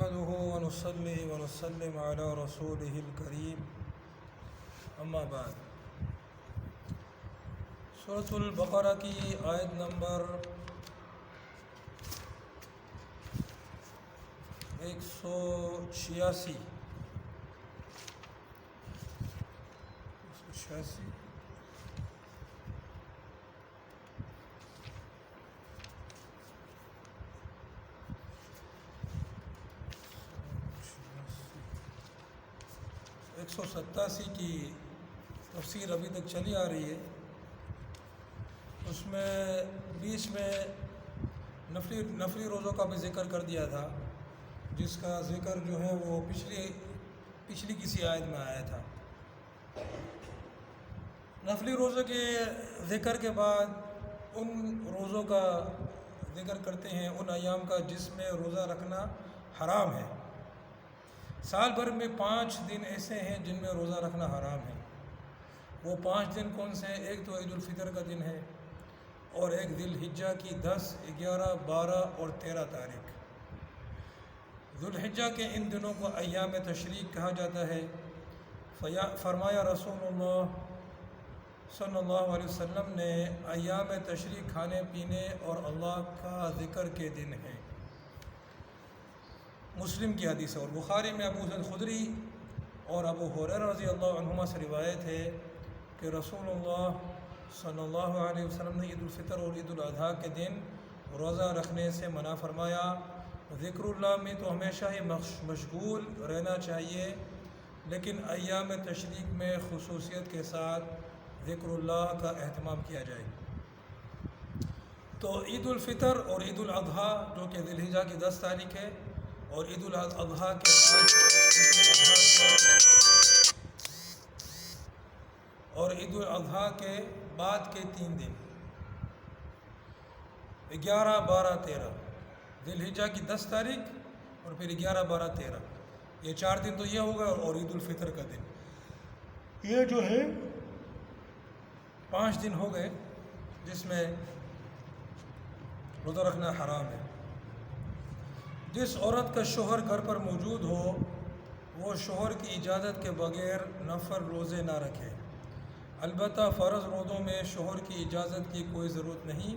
نحمده ونصلي ونسلم على رسوله الكريم اما بعد سورۃ البقرہ کی آیت نمبر 186 187 کی تفسیر ابھی تک چلی آ رہی ہے۔ اس میں بیچ میں نفلی روزوں کا بھی ذکر کر دیا تھا، جس کا ذکر جو ہے وہ پچھلی کسی آیت میں آیا تھا۔ نفلی روزوں کے ذکر کے بعد ان روزوں کا ذکر کرتے ہیں، ان ایام کا جس میں روزہ رکھنا حرام ہے۔ سال بھر میں 5 دن ایسے ہیں جن میں روزہ رکھنا حرام ہے۔ وہ 5 دن کون سے ہیں؟ ایک تو عید الفطر کا دن ہے، اور ایک ذی الحجہ کی 10، 11، 12 اور 13 تاریخ۔ ذی الحجہ کے ان دنوں کو ایام تشریق کہا جاتا ہے۔ فرمایا رسول اللہ صلی اللہ علیہ وسلم نے، ایام تشریق کھانے پینے اور اللہ کا ذکر کے دن ہیں۔ مسلم کی حدیث ہے، اور بخاری میں ابو سعید خدری اور ابو ہریرہ رضی اللہ عنہما سے روایت ہے کہ رسول اللہ صلی اللہ علیہ وسلم نے عید الفطر اور عید الاضحیٰ کے دن روزہ رکھنے سے منع فرمایا۔ ذکر اللہ میں تو ہمیشہ ہی مشغول رہنا چاہیے، لیکن ایام تشریق میں خصوصیت کے ساتھ ذکر اللہ کا اہتمام کیا جائے۔ تو عید الفطر اور عید الاضحیٰ جو کہ ذی الحجہ کی 10 تاریخ ہے، اور عید الاضحیٰ کے بعد کے 3 دن 11، 12، 13، ذی الحجہ کی 10 تاریخ اور پھر 11، 12، 13، یہ 4 دن تو یہ ہوگا، اور عید الفطر کا دن، یہ جو ہے 5 دن ہو گئے جس میں روزہ رکھنا حرام ہے۔ جس عورت کا شوہر گھر پر موجود ہو، وہ شوہر کی اجازت کے بغیر نفل روزے نہ رکھے۔ البتہ فرض روزوں میں شوہر کی اجازت کی کوئی ضرورت نہیں،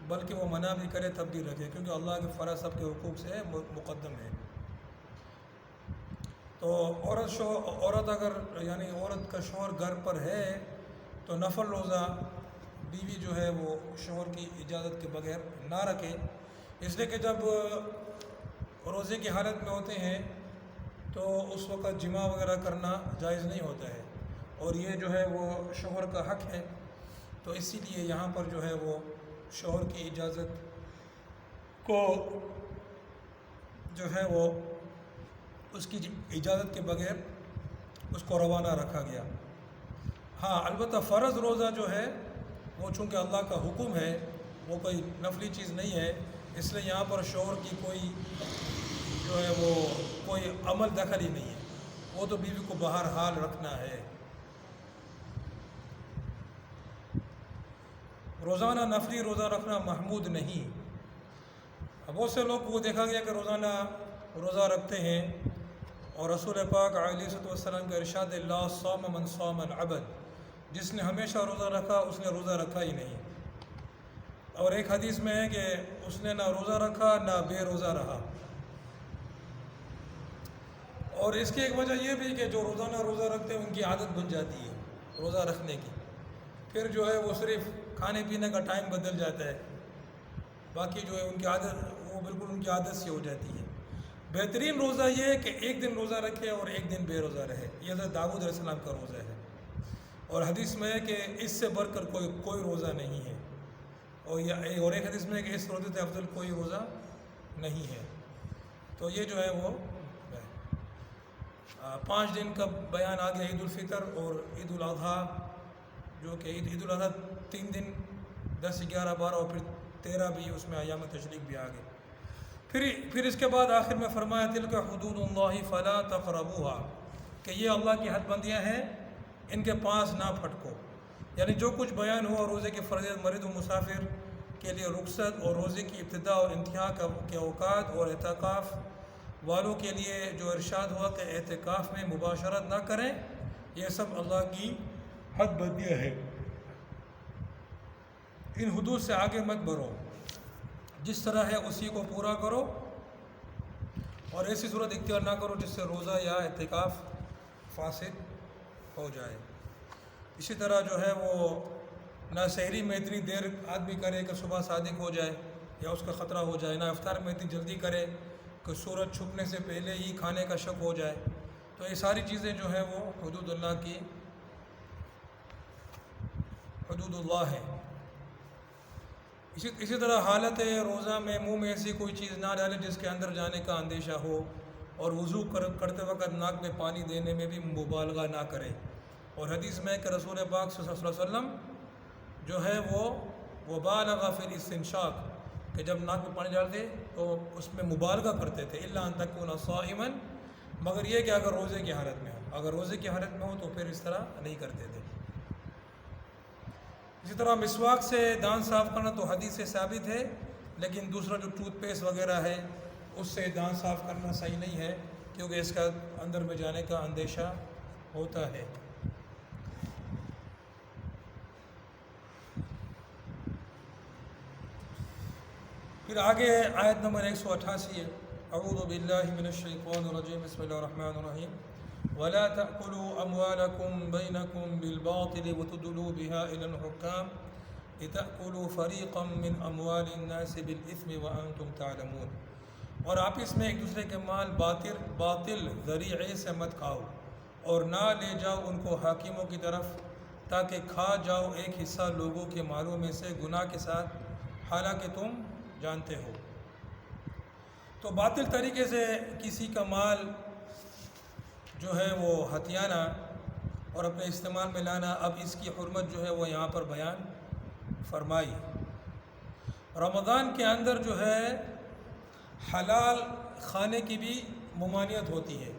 بلکہ وہ منع بھی کرے تب بھی رکھے، کیونکہ اللہ کے فرض سب کے حقوق سے مقدم ہے۔ تو عورت کا شوہر گھر پر ہے تو نفل روزہ بیوی جو ہے وہ شوہر کی اجازت کے بغیر نہ رکھے، اس لیے کہ جب روزے کی حالت میں ہوتے ہیں تو اس وقت جماع وغیرہ کرنا جائز نہیں ہوتا ہے، اور یہ جو ہے وہ شوہر کا حق ہے۔ تو اسی لیے یہاں پر جو ہے وہ شوہر کی اجازت کو جو ہے وہ اس کی اجازت کے بغیر اس کو روانہ رکھا گیا۔ ہاں، البتہ فرض روزہ جو ہے وہ چونکہ اللہ کا حکم ہے، وہ کوئی نفلی چیز نہیں ہے، اس لیے یہاں پر شوہر کی کوئی جو ہے وہ کوئی عمل دخل ہی نہیں ہے، وہ تو بیوی کو بہرحال رکھنا ہے۔ روزانہ نفلی روزہ رکھنا محمود نہیں۔ بہت سے لوگ کو دیکھا گیا کہ روزانہ روزہ رکھتے ہیں، اور رسول پاک علیہ السلام کا ارشاد ہے، لا صام من صام العبد، جس نے ہمیشہ روزہ رکھا اس نے روزہ رکھا ہی نہیں۔ اور ایک حدیث میں ہے کہ اس نے نہ روزہ رکھا نہ بے روزہ رہا۔ اور اس کی ایک وجہ یہ بھی کہ جو روزانہ روزہ رکھتے ہیں ان کی عادت بن جاتی ہے روزہ رکھنے کی، پھر جو ہے وہ صرف کھانے پینے کا ٹائم بدل جاتا ہے، باقی جو ہے ان کی عادت وہ بالکل ان کی عادت سی ہو جاتی ہے۔ بہترین روزہ یہ ہے کہ ایک دن روزہ رکھے اور ایک دن بے روزہ رہے، یہ حضرت داؤد علیہ السلام کا روزہ ہے، اور حدیث میں ہے کہ اس سے بڑھ کر کوئی روزہ نہیں ہے، اور ایک حدیث میں ہے کہ اس روزے سے افضل کوئی روزہ نہیں ہے۔ تو یہ جو ہے وہ 5 دن کا بیان آ گیا، عید الفطر اور عید الاضحیٰ، جو کہ عید الاضحیٰ 3 دن 10، 11، 12 اور پھر 13 بھی، اس میں ایام تشریق بھی آ گئے۔ پھر اس کے بعد آخر میں فرمایا، تلک حدود اللہ فلا تقربوها، کہ یہ اللہ کی حد بندیاں ہیں، ان کے پاس نہ پھٹکو۔ یعنی جو کچھ بیان ہوا روزے کی فرضیت، مرید و مسافر کے لیے رخصت اور روزے کی ابتدا اور انتہا کے اوقات اور اعتکاف والوں کے لیے جو ارشاد ہوا کہ اعتکاف میں مباشرت نہ کریں، یہ سب اللہ کی حد بندیاں ہے۔ ان حدود سے آگے مت بڑھو، جس طرح ہے اسی کو پورا کرو، اور ایسی صورت اختیار نہ کرو جس سے روزہ یا اعتکاف فاسد ہو جائے۔ اسی طرح جو ہے وہ نہ سحری میں اتنی دیر آدمی کرے کہ صبح صادق ہو جائے یا اس کا خطرہ ہو جائے، نہ افطار میں اتنی جلدی کرے کہ سورج چھپنے سے پہلے ہی کھانے کا شک ہو جائے۔ تو یہ ساری چیزیں جو ہیں وہ حدود اللہ کی حدود اللہ ہیں۔ اسی طرح حالت روزہ میں منہ میں ایسی کوئی چیز نہ ڈالے جس کے اندر جانے کا اندیشہ ہو، اور وضو کرتے وقت ناک میں پانی دینے میں بھی مبالغہ نہ کرے۔ اور حدیث میں کہ رسول پاک صلی اللہ علیہ وسلم جو ہے وہ بالغ فی الاستنشاق، کہ جب ناک میں پانی ڈالتے تو اس میں مبالغہ کرتے تھے، الا ان تکون صائما، مگر یہ کہ اگر روزے کی حالت میں ہو، اگر روزے کی حالت میں ہو تو پھر اس طرح نہیں کرتے تھے۔ اسی طرح مسواک سے دانت صاف کرنا تو حدیث سے ثابت ہے، لیکن دوسرا جو ٹوتھ پیسٹ وغیرہ ہے اس سے دانت صاف کرنا صحیح نہیں ہے، کیونکہ اس کا اندر میں جانے کا اندیشہ ہوتا ہے۔ پھر آگے آیت نمبر 188 ہے، اعوذ باللہ من الشیطان الرجیم، بسم اللہ الرحمن الرحیم، وَلَا تَأْكُلُوا أَمْوَالَكُمْ بَيْنَكُمْ بِالْبَاطِلِ وَتُدْلُوا بِهَا إِلَى الْحُكَّامِ لِتَأْكُلُوا فَرِيقًا مِّنْ أَمْوَالِ النَّاسِ بِالْإِثْمِ وَأَنْتُمْ تَعْلَمُونَ، اور آپس میں ایک دوسرے کے مال باطل ذریعے سے مت کھاؤ، اور نہ لے جاؤ ان کو حاکموں کی طرف تاکہ کھا جاؤ ایک حصہ لوگوں کے مالوں میں سے گناہ کے ساتھ، حالانکہ تم جانتے ہو۔ تو باطل طریقے سے کسی کا مال جو ہے وہ ہتھیانا اور اپنے استعمال میں لانا، اب اس کی حرمت جو ہے وہ یہاں پر بیان فرمائی۔ رمضان کے اندر جو ہے حلال کھانے کی بھی ممانعت ہوتی ہے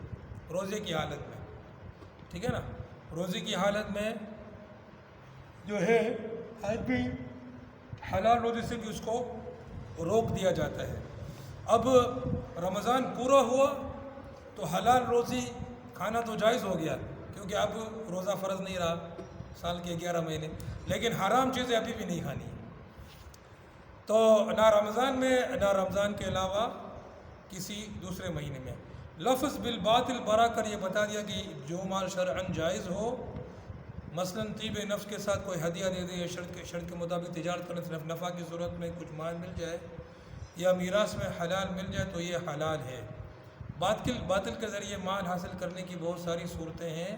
روزے کی حالت میں، ٹھیک ہے نا، روزے کی حالت میں جو ہے آدمی حلال روزے سے بھی اس کو روک دیا جاتا ہے۔ اب رمضان پورا ہوا تو حلال روزی کھانا تو جائز ہو گیا، کیونکہ اب روزہ فرض نہیں رہا سال کے 11 مہینے، لیکن حرام چیزیں ابھی بھی نہیں کھانی، تو نہ رمضان میں نہ رمضان کے علاوہ کسی دوسرے مہینے میں۔ لفظ بالباطل برا کر یہ بتا دیا کہ جو مال شرعاً جائز ہو، مثلاً طیب نفس کے ساتھ کوئی ہدیہ دے دے، یا شرط کے مطابق تجارت کرنے سے نفع کی صورت میں کچھ مال مل جائے، یا میراث میں حلال مل جائے تو یہ حلال ہے۔ باطل کے ذریعے مال حاصل کرنے کی بہت ساری صورتیں ہیں۔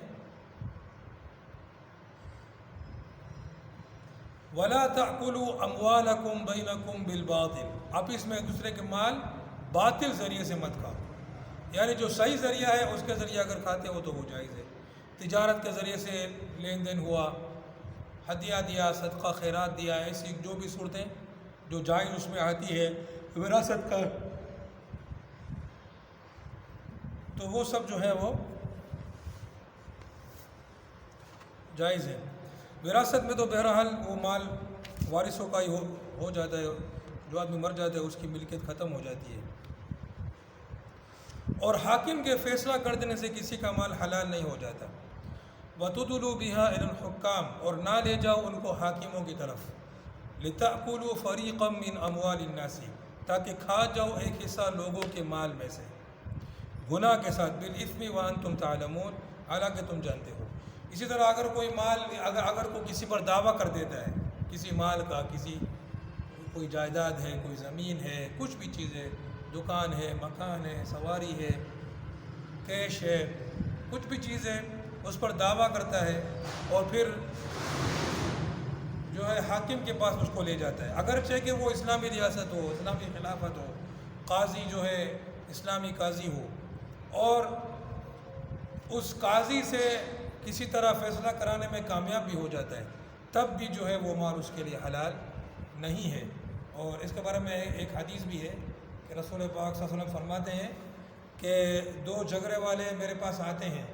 وَلَا تَأْكُلُوا أَمْوَالَكُمْ بَيْنَكُمْ بِالْبَاطِلِ، آپ اس میں ایک دوسرے کے مال باطل ذریعے سے مت کھاؤ، یعنی جو صحیح ذریعہ ہے اس کے ذریعے اگر کھاتے ہو تو وہ جائز ہے۔ تجارت کے ذریعے سے لین دین ہوا، ہدیہ دیا، صدقہ خیرات دیا، ایسی جو بھی صورتیں جو جائز اس میں آتی ہے، وراثت کا، تو وہ سب جو ہے وہ جائز ہے۔ وراثت میں تو بہرحال وہ مال وارثوں کا ہی ہو جاتا ہے، جو آدمی مر جاتا ہے اس کی ملکیت ختم ہو جاتی ہے، اور حاکم کے فیصلہ کر دینے سے کسی کا مال حلال نہیں ہو جاتا۔ وَتُدْلُوا بِهَا إِلَى الْحُكَّامِ، اور نہ لے جاؤ ان کو حاکموں کی طرف، لِتَأْكُلُوا فَرِيقًا مِّنْ أَمْوَالِ النَّاسِ، تاکہ کھا جاؤ ایک حصہ لوگوں کے مال میں سے گناہ کے ساتھ، بِالْإِثْمِ وَأَنْتُمْ تَعْلَمُونَ، حالانکہ تم جانتے ہو۔ اسی طرح اگر کوئی مال اگر کوئی کسی پر دعویٰ کر دیتا ہے کسی مال کا، کوئی جائیداد ہے، کوئی زمین ہے، کچھ بھی چیز ہے، دکان ہے، مکان ہے، سواری ہے، کیش ہے، کچھ بھی چیز ہے، اس پر دعویٰ کرتا ہے اور پھر جو ہے حاکم کے پاس اس کو لے جاتا ہے، اگرچہ کہ وہ اسلامی ریاست ہو، اسلامی خلافت ہو، قاضی جو ہے اسلامی قاضی ہو، اور اس قاضی سے کسی طرح فیصلہ کرانے میں کامیاب بھی ہو جاتا ہے، تب بھی جو ہے وہ مال اس کے لیے حلال نہیں ہے۔ اور اس کے بارے میں ایک حدیث بھی ہے کہ رسول پاک صلی اللہ علیہ وسلم فرماتے ہیں کہ 2 جھگڑے والے میرے پاس آتے ہیں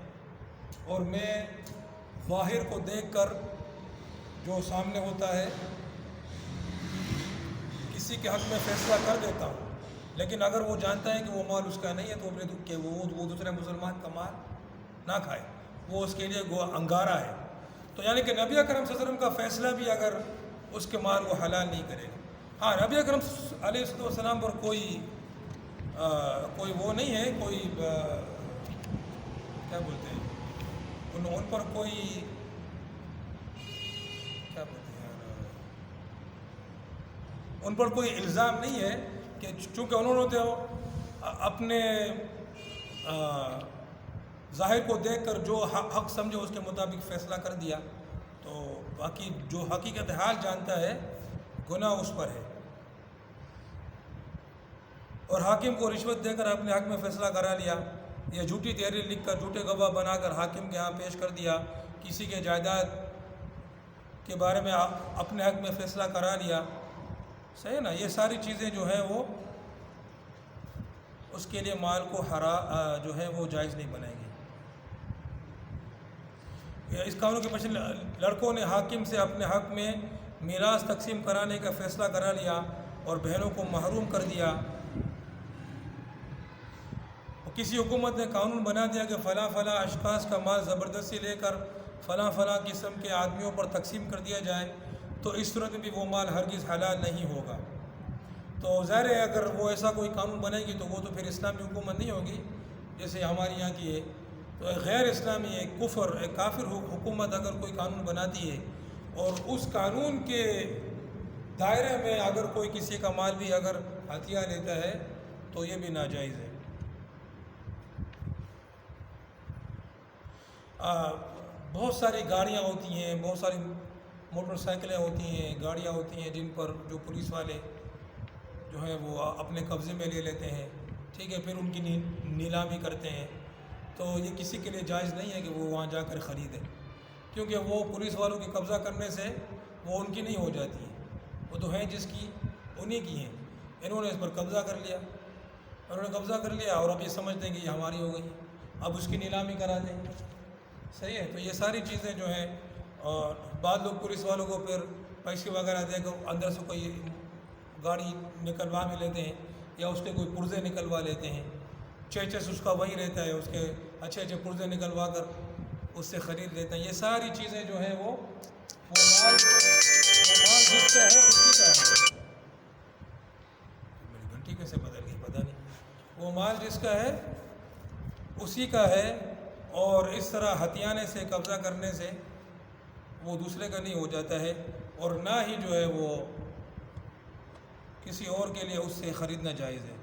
اور میں ظاہر کو دیکھ کر جو سامنے ہوتا ہے کسی کے حق میں فیصلہ کر دیتا ہوں، لیکن اگر وہ جانتا ہے کہ وہ مال اس کا نہیں ہے تو اپنے کہ وہ دوسرے مسلمان کا مال نہ کھائے، وہ اس کے لیے انگارہ ہے۔ تو یعنی کہ نبی اکرم صلی اللہ علیہ وسلم کا فیصلہ بھی اگر اس کے مال کو حلال نہیں کرے گا۔ ہاں، نبی اکرم علیہ السلام پر کوئی وہ نہیں ہے، کوئی کیا بولتے ہیں ان پر کوئی کیا بولتے ہیں ان پر کوئی الزام نہیں ہے کہ چونکہ انہوں نے تو اپنے ظاہر کو دیکھ کر جو حق سمجھے اس کے مطابق فیصلہ کر دیا، تو باقی جو حقیقت حال جانتا ہے گناہ اس پر ہے۔ اور حاکم کو رشوت دے کر اپنے حق میں فیصلہ کرا لیا، یا جھوٹی تحریر لکھ کر جھوٹے گواہ بنا کر حاکم کے ہاں پیش کر دیا، کسی کے جائیداد کے بارے میں اپنے حق میں فیصلہ کرا لیا، صحیح نا؟ یہ ساری چیزیں جو ہیں وہ اس کے لیے مال کو جو ہے وہ جائز نہیں بنائیں گے۔ اس قانون کے پیچھے لڑکوں نے حاکم سے اپنے حق میں میراث تقسیم کرانے کا فیصلہ کرا لیا اور بہنوں کو محروم کر دیا۔ کسی حکومت نے قانون بنا دیا کہ فلاں فلاں اشخاص کا مال زبردستی لے کر فلاں فلاں قسم کے آدمیوں پر تقسیم کر دیا جائے، تو اس صورت میں بھی وہ مال ہرگز حلال نہیں ہوگا۔ تو ظاہر ہے اگر وہ ایسا کوئی قانون بنے گی تو وہ تو پھر اسلامی حکومت نہیں ہوگی جیسے ہمارے یہاں کی ہے۔ تو ایک غیر اسلامی، ایک کفر، ایک کافر حکومت اگر کوئی قانون بناتی ہے اور اس قانون کے دائرے میں اگر کوئی کسی کا مال بھی اگر عطیہ لیتا ہے تو یہ بھی ناجائز ہے۔ بہت ساری گاڑیاں ہوتی ہیں، بہت ساری موٹر سائیکلیں ہوتی ہیں، گاڑیاں ہوتی ہیں جن پر جو پولیس والے جو ہیں وہ اپنے قبضے میں لے لیتے ہیں، ٹھیک ہے، پھر ان کی نیلامی کرتے ہیں۔ تو یہ کسی کے لیے جائز نہیں ہے کہ وہ وہاں جا کر خریدے، کیونکہ وہ پولیس والوں کی قبضہ کرنے سے وہ ان کی نہیں ہو جاتی ہے، وہ تو ہیں جس کی انہی کی ہیں۔ انہوں نے اس پر قبضہ کر لیا، انہوں نے قبضہ کر لیا اور اب یہ سمجھتے ہیں کہ یہ ہماری ہو گئی، اب اس کی نیلامی کرا دیں، صحیح ہے۔ تو یہ ساری چیزیں جو ہیں، اور بعض لوگ پولیس والوں کو پھر پیسے وغیرہ دے کر اندر سے کوئی گاڑی نکلوا بھی لیتے ہیں، یا اس کے کوئی پرزے نکلوا لیتے ہیں، چیچس اس کا وہی رہتا ہے، اس کے اچھے اچھے پرزے نکلوا کر اس سے خرید لیتے ہیں۔ یہ ساری چیزیں جو ہیں وہ مال جس کا ہے اسی کا ہے۔ میری گھنٹی کیسے بدل گئی پتہ نہیں۔ وہ مال جس کا ہے اسی کا ہے، اور اس طرح ہتھیانے سے قبضہ کرنے سے وہ دوسرے کا نہیں ہو جاتا ہے، اور نہ ہی جو ہے وہ کسی اور کے لیے اس سے خریدنا جائز ہے۔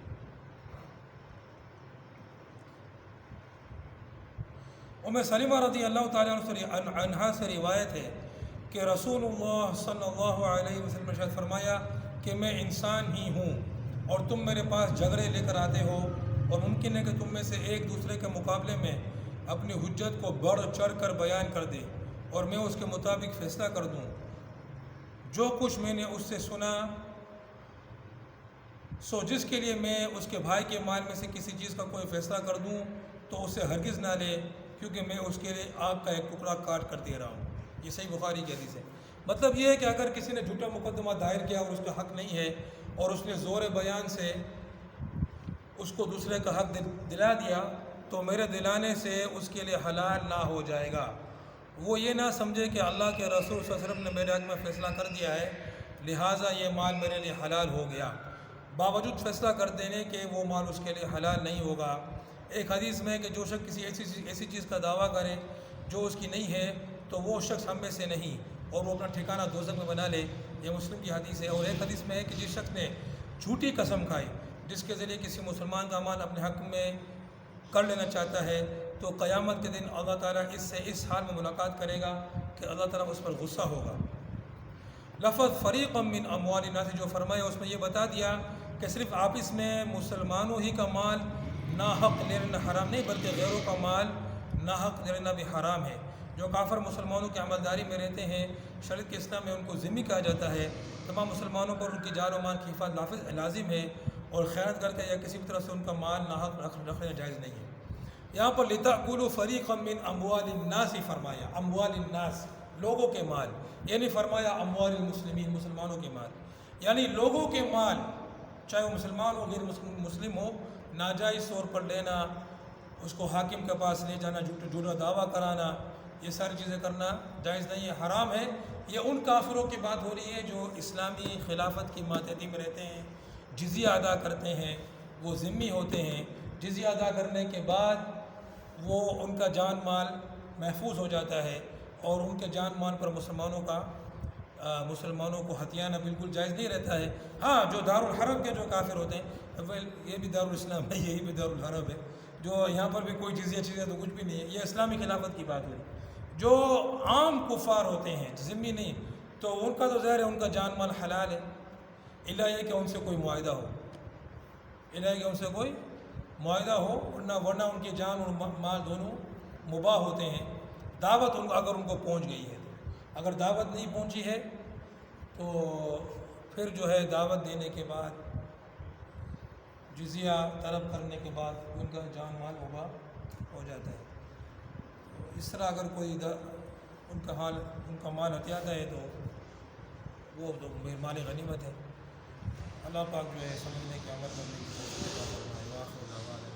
ام سلمہ رضی اللہ تعالیٰ عنہا سے روایت ہے کہ رسول اللہ صلی اللہ علیہ وسلم نے ارشاد فرمایا کہ میں انسان ہی ہوں اور تم میرے پاس جھگڑے لے کر آتے ہو، اور ممکن ہے کہ تم میں سے ایک دوسرے کے مقابلے میں اپنی حجت کو بڑھ چڑھ کر بیان کر دے اور میں اس کے مطابق فیصلہ کر دوں۔ جو کچھ میں نے اس سے سنا سو جس کے لیے میں اس کے بھائی کے مال میں سے کسی چیز کا کوئی فیصلہ کر دوں تو اسے ہرگز نہ لے، کیونکہ میں اس کے لیے آگ کا ایک ٹکڑا کاٹ کر دے رہا ہوں۔ یہ صحیح بخاری کی حدیث ہے۔ مطلب یہ ہے کہ اگر کسی نے جھوٹا مقدمہ دائر کیا اور اس کا حق نہیں ہے، اور اس نے زور بیان سے اس کو دوسرے کا حق دلا دیا، تو میرے دلانے سے اس کے لیے حلال نہ ہو جائے گا۔ وہ یہ نہ سمجھے کہ اللہ کے رسول صلی اللہ علیہ وسلم نے میرے حق میں فیصلہ کر دیا ہے، لہٰذا یہ مال میرے لیے حلال ہو گیا، باوجود فیصلہ کر دینے کے وہ مال اس کے لیے حلال نہیں ہوگا۔ ایک حدیث میں ہے کہ جو شخص کسی ایسی چیز کا دعویٰ کرے جو اس کی نہیں ہے تو وہ شخص ہم میں سے نہیں، اور وہ اپنا ٹھکانہ دوزخ میں بنا لے، یہ مسلم کی حدیث ہے۔ اور ایک حدیث میں ہے کہ جس شخص نے جھوٹی قسم کھائی جس کے ذریعے کسی مسلمان کا مال اپنے حق میں کر لینا چاہتا ہے، تو قیامت کے دن اللہ تعالیٰ اس سے اس حال میں ملاقات کرے گا کہ اللہ تعالیٰ اس پر غصہ ہوگا۔ لفظ فریقا من اموال الناس جو فرمایا اس میں یہ بتا دیا کہ صرف آپس میں مسلمانوں ہی کا مال ناحق لے لینا حرام نہیں، بلکہ غیروں کا مال ناحق لے لینا بھی حرام ہے۔ جو کافر مسلمانوں کی عملداری میں رہتے ہیں، شریعت کے اسلام میں ان کو ذمہ کہا جاتا ہے، تمام مسلمانوں پر ان کی جان و مال کی حفاظت لازم ہے، اور خیانت کر کے یا کسی بھی طرح سے ان کا مال ناحق رکھنا جائز نہیں ہے۔ یہاں پر لِتَأْكُلُوا فَرِيقًا مِّنْ أَمْوَالِ النَّاسِ فرمایا، اموال الناس، لوگوں کے مال، یعنی فرمایا اموال المسلمین، مسلمانوں کے مال، یعنی لوگوں کے مال چاہے وہ مسلمان ہو غیر مسلم ہو، ناجائز طور پر لینا، اس کو حاکم کے پاس لے جانا، جھوٹا دعویٰ کرانا، یہ ساری چیزیں کرنا جائز نہیں ہے، حرام ہے۔ یہ ان کافروں کی بات ہو رہی ہے جو اسلامی خلافت کی ماتحتی میں رہتے ہیں، جزیہ ادا کرتے ہیں، وہ ذمہ ہوتے ہیں، جزیہ ادا کرنے کے بعد وہ ان کا جان مال محفوظ ہو جاتا ہے، اور ان کے جان مال پر مسلمانوں کو ہتھیانا بالکل جائز نہیں رہتا ہے۔ ہاں، جو دارالحرب کے جو کافر ہوتے ہیں، یہ بھی دارالاسلام ہے، یہی بھی دارالحرب ہے، جو یہاں پر بھی کوئی جزیہ تو کچھ بھی نہیں ہے، یہ اسلامی خلافت کی بات ہوئی۔ جو عام کفار ہوتے ہیں ذمہ نہیں، تو ان کا تو ظاہر ہے ان کا جان مال حلال ہے، الا یہ کہ ان سے کوئی معاہدہ ہو، ورنہ ان کی جان اور مال دونوں مباح ہوتے ہیں، دعوت اگر ان کو پہنچ گئی ہے تو۔ اگر دعوت نہیں پہنچی ہے تو پھر جو ہے دعوت دینے کے بعد، جزیہ طلب کرنے کے بعد ان کا جان مال مباح ہو جاتا ہے۔ اس طرح اگر کوئی ان کا مال ہتھیاتا ہے تو وہ تو مال غنیمت ہے۔ اللہ پاک جو ہے سمجھنے کے عمل کرنے کی توفیق عطا فرمائے۔